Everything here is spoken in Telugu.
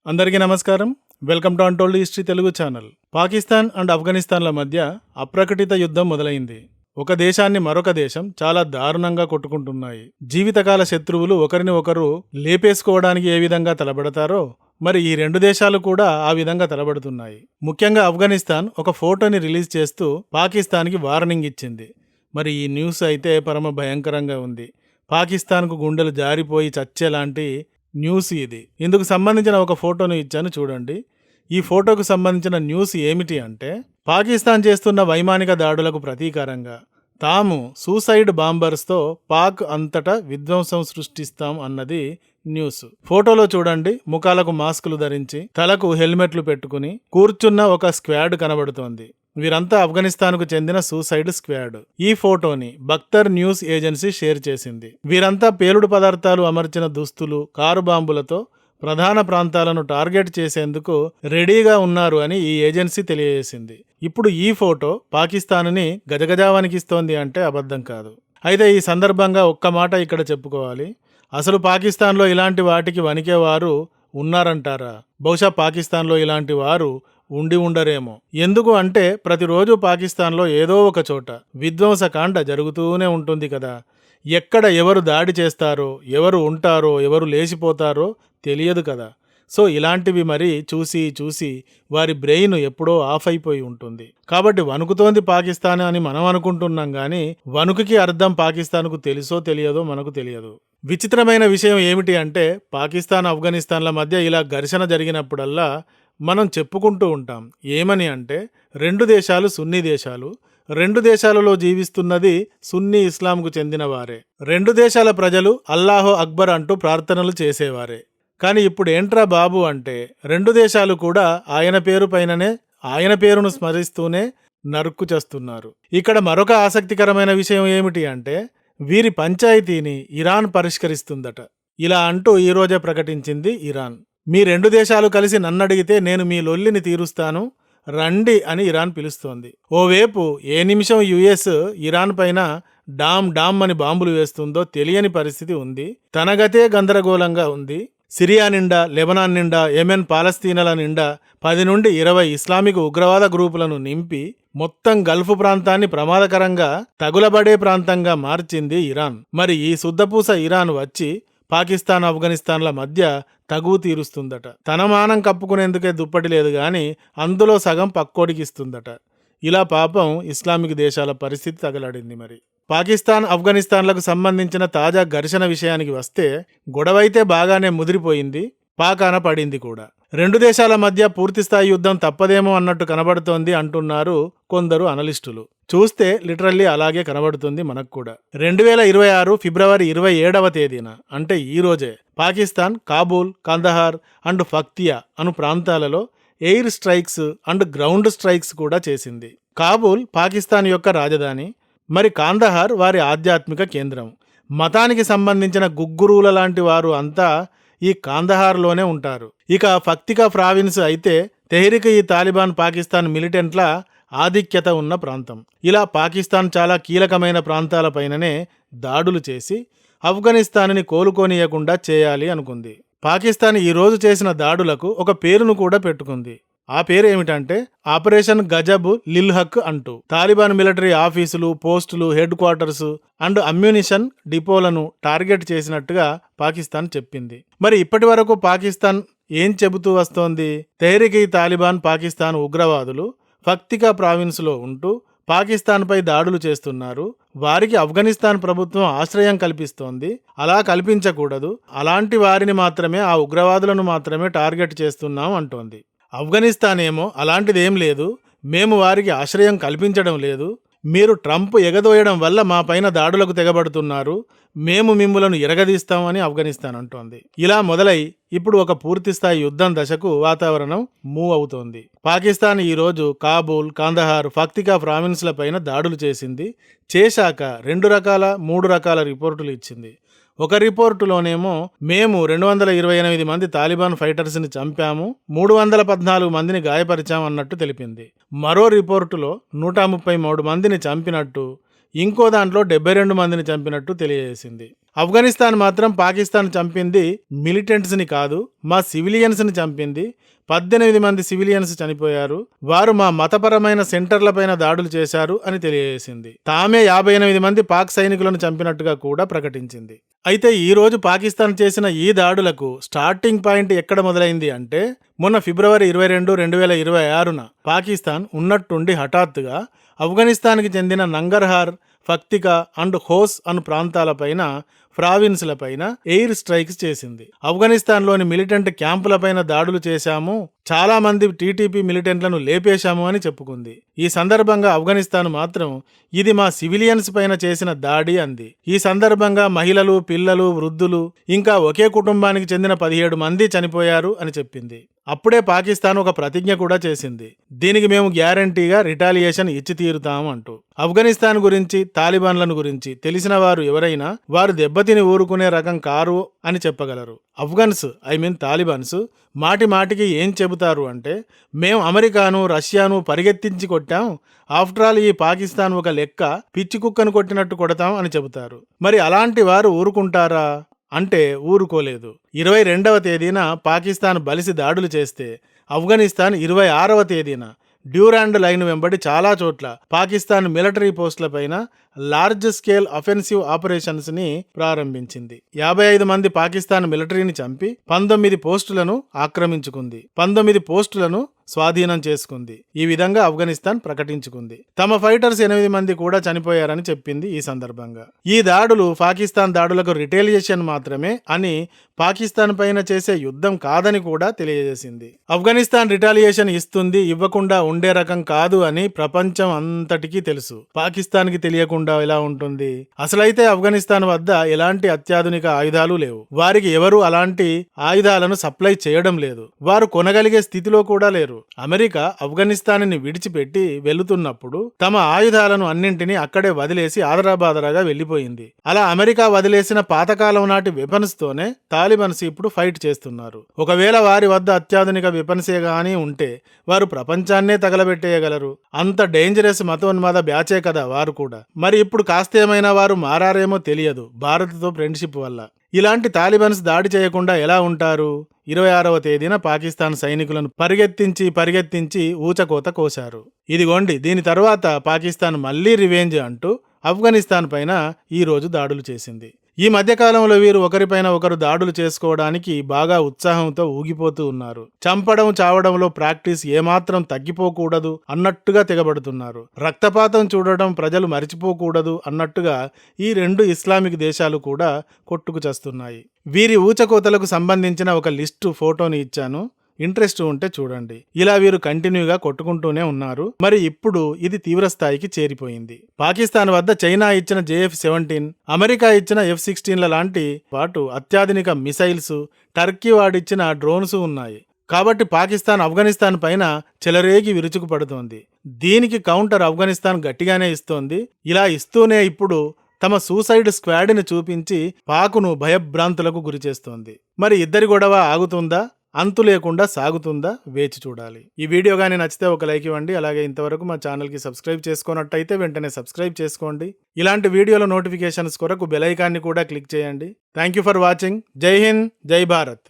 అందరికీ నమస్కారం. Welcome to untold history Telugu channel. Pakistan and ఆఫ్ఘనిస్తాన్ల మధ్య అప్రకటిత యుద్ధం మొదలైంది. ఒక దేశాన్ని మరొక దేశం చాలా దారుణంగా కొట్టుకుంటున్నాయి. జీవితకాల శత్రువులు ఒకరిని ఒకరు లేపేసుకోవడానికి ఏ విధంగా తలబడతారో మరి ఈ రెండు దేశాలు కూడా ఆ విధంగా తలబడుతున్నాయి. ముఖ్యంగా ఆఫ్ఘనిస్తాన్ ఒక ఫోటోని రిలీజ్ చేస్తూ పాకిస్తాన్కి వార్నింగ్ ఇచ్చింది. మరి ఈ న్యూస్ అయితే పరమ భయంకరంగా ఉంది. పాకిస్తాన్కు గుండెలు జారిపోయి చచ్చేలాంటి న్యూస్ ఇది. ఇందుకు సంబంధించిన ఒక ఫోటోను ఇచ్చాను చూడండి. ఈ ఫోటోకు సంబంధించిన న్యూస్ ఏమిటి అంటే, పాకిస్తాన్ చేస్తున్న వైమానిక దాడులకు ప్రతీకారంగా తాము సూసైడ్ బాంబర్స్తో పాక్ అంతటా విధ్వంసం సృష్టిస్తాం అన్నది న్యూస్. ఫోటోలో చూడండి, ముఖాలకు మాస్కులు ధరించి తలకు హెల్మెట్లు పెట్టుకుని కూర్చున్న ఒక స్క్వాడ్ కనబడుతోంది. వీరంతా ఆఫ్ఘనిస్తాన్కు చెందిన సూసైడ్ స్క్వాడ్. ఈ ఫోటోని బక్తర్ న్యూస్ ఏజెన్సీ షేర్ చేసింది. వీరంతా పేలుడు పదార్థాలు అమర్చిన దుస్తులు, కారు బాంబులతో ప్రధాన ప్రాంతాలను టార్గెట్ చేసేందుకు రెడీగా ఉన్నారు అని ఈ ఏజెన్సీ తెలియజేసింది. ఇప్పుడు ఈ ఫోటో పాకిస్తాన్ని గజగజా వణికిస్తోంది అంటే అబద్ధం కాదు. అయితే ఈ సందర్భంగా ఒక్క మాట ఇక్కడ చెప్పుకోవాలి. అసలు పాకిస్తాన్లో ఇలాంటి వాటికి వణికేవారు ఉన్నారంటారా? బహుశా పాకిస్తాన్లో ఇలాంటి వారు ఉండి ఉండరేమో. ఎందుకు అంటే ప్రతిరోజు పాకిస్తాన్లో ఏదో ఒక చోట విధ్వంసకాండ జరుగుతూనే ఉంటుంది కదా. ఎక్కడ ఎవరు దాడి చేస్తారో, ఎవరు ఉంటారో, ఎవరు లేచిపోతారో తెలియదు కదా. సో ఇలాంటివి మరి చూసి చూసి వారి బ్రెయిన్ ఎప్పుడో ఆఫ్ అయిపోయి ఉంటుంది. కాబట్టి వణుకుతోంది పాకిస్తాన్ అని మనం అనుకుంటున్నాం కానీ వణుకుకి అర్థం పాకిస్తాన్కు తెలుసో తెలియదో మనకు తెలియదు. విచిత్రమైన విషయం ఏమిటి అంటే, పాకిస్తాన్ ఆఫ్ఘనిస్తాన్ల మధ్య ఇలా ఘర్షణ జరిగినప్పుడల్లా మనం చెప్పుకుంటూ ఉంటాం. ఏమని అంటే, రెండు దేశాలు సున్నీ దేశాలు, రెండు దేశాలలో జీవిస్తున్నది సున్నీ ఇస్లాంకు చెందిన వారే, రెండు దేశాల ప్రజలు అల్లాహో అక్బర్ అంటూ ప్రార్థనలు చేసేవారే. కానీ ఇప్పుడు ఏంట్రా బాబు అంటే, రెండు దేశాలు కూడా ఆయన పేరు పైననే ఆయన పేరును స్మరిస్తూనే నరుక్కు చేస్తున్నారు. ఇక్కడ మరొక ఆసక్తికరమైన విషయం ఏమిటి అంటే, వీరి పంచాయతీని ఇరాన్ పరిష్కరిస్తుందట. ఇలా అంటూ ఈరోజే ప్రకటించింది ఇరాన్. మీ రెండు దేశాలు కలిసి నన్నడిగితే నేను మీ లొల్లిని తీరుస్తాను రండి అని ఇరాన్ పిలుస్తోంది. ఓవైపు ఏ నిమిషం యుఎస్ ఇరాన్ పైన డామ్ డామ్ అని బాంబులు వేస్తుందో తెలియని పరిస్థితి ఉంది. తన గతే గందరగోళంగా ఉంది. సిరియా నిండా, లెబనాన్ నిండా, యెమెన్, పాలస్తీనాల నిండా 10 నుండి 20 ఇస్లామిక్ ఉగ్రవాద గ్రూపులను నింపి మొత్తం గల్ఫ్ ప్రాంతాన్ని ప్రమాదకరంగా తగులబడే ప్రాంతంగా మార్చింది ఇరాన్. మరి ఈ శుద్ధపూస ఇరాన్ వచ్చి పాకిస్తాన్ ఆఫ్ఘనిస్తాన్ల మధ్య తగువు తీరుస్తుందట. తన మానం కప్పుకునేందుకే దుప్పటి లేదు గాని అందులో సగం పక్కోడికి ఇస్తుందట. ఇలా పాపం ఇస్లామిక్ దేశాల పరిస్థితి తగలడింది. మరి పాకిస్తాన్ ఆఫ్ఘనిస్తాన్లకు సంబంధించిన తాజా ఘర్షణ విషయానికి వస్తే, గొడవైతే బాగానే ముదిరిపోయింది, పాకాన పడింది కూడా. రెండు దేశాల మధ్య పూర్తిస్థాయి యుద్ధం తప్పదేమో అన్నట్టు కనబడుతోంది అంటున్నారు కొందరు అనలిస్టులు. చూస్తే లిటరల్లీ అలాగే కనబడుతుంది మనకు కూడా. 2026 ఫిబ్రవరి 27వ తేదీన అంటే ఈ రోజే పాకిస్తాన్ కాబూల్, కందహార్ అండ్ ఫక్తియా అను ప్రాంతాలలో air strikes and ground strikes కూడా చేసింది. కాబూల్ పాకిస్తాన్ యొక్క రాజధాని, మరి కాందహార్ వారి ఆధ్యాత్మిక కేంద్రం. మతానికి సంబంధించిన గుగ్గురువుల లాంటి వారు అంతా ఈ కాందహార్లోనే ఉంటారు. ఇక ఫక్తికా ప్రావిన్స్ అయితే తెహ్రీక్-ఈ-తాలిబాన్ పాకిస్తాన్ మిలిటెంట్ల ఆధిక్యత ఉన్న ప్రాంతం. ఇలా పాకిస్తాన్ చాలా కీలకమైన ప్రాంతాలపైననే దాడులు చేసి ఆఫ్ఘనిస్తాన్ని కోలుకోనియకుండా చేయాలి అనుకుంది. పాకిస్తాన్ ఈ రోజు చేసిన దాడులకు ఒక పేరును కూడా పెట్టుకుంది. ఆ పేరు ఏమిటంటే ఆపరేషన్ గజబ్ లిల్ హక్ అంటూ. తాలిబాన్ మిలిటరీ ఆఫీసులు, పోస్టులు, హెడ్ క్వార్టర్స్ అండ్ అమ్యునిషన్ డిపోలను టార్గెట్ చేసినట్టుగా పాకిస్తాన్ చెప్పింది. మరి ఇప్పటి వరకు పాకిస్తాన్ ఏం చెబుతూ వస్తోంది? తెహ్రీక్-ఈ-తాలిబాన్ పాకిస్తాన్ ఉగ్రవాదులు ఫక్తికా ప్రావిన్స్లో ఉంటూ పాకిస్తాన్పై దాడులు చేస్తున్నారు, వారికి ఆఫ్ఘనిస్తాన్ ప్రభుత్వం ఆశ్రయం కల్పిస్తోంది, అలా కల్పించకూడదు, అలాంటి వారిని మాత్రమే, ఆ ఉగ్రవాదులను మాత్రమే టార్గెట్ చేస్తున్నాం అంటోంది. ఆఫ్ఘనిస్తాన్ ఏమో అలాంటిదేం లేదు, మేము వారికి ఆశ్రయం కల్పించడం లేదు, మీరు ట్రంప్ ఎగదోయడం వల్ల మా పైన దాడులకు తెగబడుతున్నారు, మేము మిమ్ములను ఎరగదీస్తామని ఆఫ్ఘనిస్తాన్ అంటోంది. ఇలా మొదలై ఇప్పుడు ఒక పూర్తిస్థాయి యుద్ధం దశకు వాతావరణం మూవ్ అవుతోంది. పాకిస్తాన్ ఈరోజు కాబూల్, కాందహార్, ఫక్తికా ప్రావిన్స్ల పైన దాడులు చేసింది. చేశాక 3 రకాల రిపోర్టులు ఇచ్చింది. ఒక రిపోర్టులోనేమో మేము 228 మంది తాలిబాన్ ఫైటర్స్ని చంపాము, 314 మందిని గాయపరిచాం అన్నట్టు తెలిపింది. మరో రిపోర్టులో 133 మందిని చంపినట్టు, ఇంకో దాంట్లో 72 మందిని చంపినట్టు తెలియజేసింది. ఆఫ్ఘనిస్తాన్ మాత్రం పాకిస్తాన్ చంపింది మిలిటెంట్స్ని కాదు, మా సివిలియన్స్ని చంపింది. 18 మంది సివిలియన్స్ చనిపోయారు. వారు మా మతపరమైన సెంటర్లపైన దాడులు చేశారు అని తెలియజేసింది. తామే 58 మంది పాక్ సైనికులను చంపినట్టుగా కూడా ప్రకటించింది. అయితే ఈ రోజు పాకిస్తాన్ చేసిన ఈ దాడులకు స్టార్టింగ్ పాయింట్ ఎక్కడ మొదలైంది అంటే మొన్న ఫిబ్రవరి 22, 2026న పాకిస్తాన్ ఉన్నట్టుండి హఠాత్తుగా ఆఫ్ఘనిస్తాన్కి చెందిన నంగర్హార్, ఫక్తికా అండ్ హోస్ అను ప్రాంతాలపైన, ప్రావిన్స్లపైన ఎయిర్ స్ట్రైక్స్ చేసింది. ఆఫ్ఘనిస్తాన్లోని మిలిటెంట్ క్యాంపులపైన దాడులు చేశాము, చాలా మంది టీటీపీ మిలిటెంట్లను లేపేశాము అని చెప్పుకుంది. ఈ సందర్భంగా ఆఫ్ఘనిస్తాన్ మాత్రం ఇది మా సివిలియన్స్ పైన చేసిన దాడి అంది. ఈ సందర్భంగా మహిళలు, పిల్లలు, వృద్ధులు ఇంకా ఒకే కుటుంబానికి చెందిన 17 మంది చనిపోయారు అని చెప్పింది. అప్పుడే పాకిస్తాన్ ఒక ప్రతిజ్ఞ కూడా చేసింది, దీనికి మేము గ్యారంటీగా రిటాలియేషన్ ఇచ్చి తీరుతాము అంటూ. ఆఫ్ఘనిస్తాన్ గురించి, తాలిబాన్లను గురించి తెలిసిన వారు ఎవరైనా వారు దెబ్బతిని ఊరుకునే రకం కారు అని చెప్పగలరు. ఆఫ్ఘన్స్ తాలిబాన్స్ మాటి మాటికి ఏం చెబుతారు అంటే మేము అమెరికాను, రష్యాను పరిగెత్తించి కొట్టాం, ఆఫ్టర్ ఆల్ ఈ పాకిస్తాన్ ఒక లెక్క, పిచ్చి కుక్కను కొట్టినట్టు కొడతాం అని చెబుతారు. మరి అలాంటి వారు ఊరుకుంటారా అంటే ఊరుకోలేదు. 22వ తేదీన పాకిస్తాన్ బలిసి దాడులు చేస్తే ఆఫ్ఘనిస్తాన్ 26వ తేదీన డ్యూరాండ్ లైన్ వెంబడి చాలా చోట్ల పాకిస్తాన్ మిలిటరీ పోస్టులపైన లార్జ్ స్కేల్ అఫెన్సివ్ ఆపరేషన్స్ ని ప్రారంభించింది. 55 మంది పాకిస్తాన్ మిలిటరీని చంపి 19 పోస్టులను ఆక్రమించుకుంది, 19 పోస్టులను స్వాధీనం చేసుకుంది. ఈ విధంగా ఆఫ్ఘనిస్తాన్ ప్రకటించుకుంది. తమ ఫైటర్స్ 8 మంది కూడా చనిపోయారని చెప్పింది. ఈ సందర్భంగా ఈ దాడులు పాకిస్తాన్ దాడులకు రిటేలియేషన్ మాత్రమే అని, పాకిస్తాన్ పైన చేసే యుద్ధం కాదని కూడా తెలియజేసింది. ఆఫ్ఘనిస్తాన్ రిటాలియేషన్ ఇస్తుంది, ఇవ్వకుండా ఉండే రకం కాదు అని ప్రపంచం అంతటికీ తెలుసు. పాకిస్తాన్కి తెలియకుండా ఎలా ఉంటుంది? అసలైతే ఆఫ్ఘనిస్తాన్ వద్ద ఎలాంటి అత్యాధునిక ఆయుధాలు లేవు. వారికి ఎవరు అలాంటి ఆయుధాలను సప్లై చేయడం లేదు. వారు కొనగలిగే స్థితిలో కూడా లేరు. అమెరికా ఆఫ్ఘనిస్తాన్ని విడిచిపెట్టి వెళుతున్నప్పుడు తమ ఆయుధాలను అన్నింటినీ అక్కడే వదిలేసి ఆదరాబాదరాగా వెళ్లిపోయింది. అలా అమెరికా వదిలేసిన పాతకాలం నాటి వెపన్స్ తోనే తాలిబాన్స్ ఇప్పుడు ఫైట్ చేస్తున్నారు. ఒకవేళ వారి వద్ద అత్యాధునిక వెపన్సే గానీ ఉంటే వారు ప్రపంచాన్నే తగలబెట్టేయగలరు. అంత డేంజరస్ మతోన్మాద బ్యాచే కదా వారు కూడా. మరి ఇప్పుడు కాస్తేమైనా వారు మారారేమో తెలియదు భారత్తో ఫ్రెండ్షిప్ వల్ల. ఇలాంటి తాలిబాన్స్ దాడి చేయకుండా ఎలా ఉంటారు? 26వ తేదీన పాకిస్తాన్ సైనికులను పరిగెత్తించి ఊచకోత కోశారు. ఇదిగోండి, దీని తర్వాత పాకిస్తాన్ మళ్లీ రివెంజ్ అంటూ ఆఫ్ఘనిస్తాన్ పైన ఈ రోజు దాడులు చేసింది. ఈ మధ్యకాలంలో వీరు ఒకరిపైన ఒకరు దాడులు చేసుకోవడానికి బాగా ఉత్సాహంతో ఊగిపోతూ ఉన్నారు. చంపడం, చావడంలో ప్రాక్టీస్ ఏమాత్రం తగ్గిపోకూడదు అన్నట్టుగా తెగబడుతున్నారు. రక్తపాతం చూడడం ప్రజలు మరిచిపోకూడదు అన్నట్టుగా ఈ 2 ఇస్లామిక్ దేశాలు కూడా కొట్టుకు చస్తున్నాయి. వీరి ఊచకోతలకు సంబంధించిన ఒక లిస్టు ఫోటోని ఇచ్చాను, ఇంట్రెస్ట్ ఉంటే చూడండి. ఇలా వీరు కంటిన్యూగా కొట్టుకుంటూనే ఉన్నారు. మరి ఇప్పుడు ఇది తీవ్రస్థాయికి చేరిపోయింది. పాకిస్తాన్ వద్ద చైనా ఇచ్చిన JF-17, అమెరికా ఇచ్చిన F-16ల లాంటి పాటు అత్యాధునిక మిసైల్స్, టర్కీ వాడిచ్చిన డ్రోన్స్ ఉన్నాయి. కాబట్టి పాకిస్తాన్ ఆఫ్ఘనిస్తాన్ పైన చెలరేగి విరుచుకు పడుతోంది. దీనికి కౌంటర్ ఆఫ్ఘనిస్తాన్ గట్టిగానే ఇస్తోంది. ఇలా ఇస్తూనే ఇప్పుడు తమ సూసైడ్ స్క్వాడ్ని చూపించి పాకును భయభ్రాంతులకు గురిచేస్తోంది. మరి ఇద్దరి గొడవ ఆగుతుందా, అంతు లేకుండా సాగుతుందా? వేచి చూడాలి. ఈ వీడియో కానీ నచ్చితే ఒక లైక్ ఇవ్వండి. అలాగే ఇంతవరకు మా ఛానల్కి సబ్స్క్రైబ్ చేసుకున్నట్టయితే వెంటనే సబ్స్క్రైబ్ చేసుకోండి. ఇలాంటి వీడియోల నోటిఫికేషన్స్ కొరకు బెల్ ఐకాన్ని కూడా క్లిక్ చేయండి. Thank you for watching. జై హింద్, జై భారత్.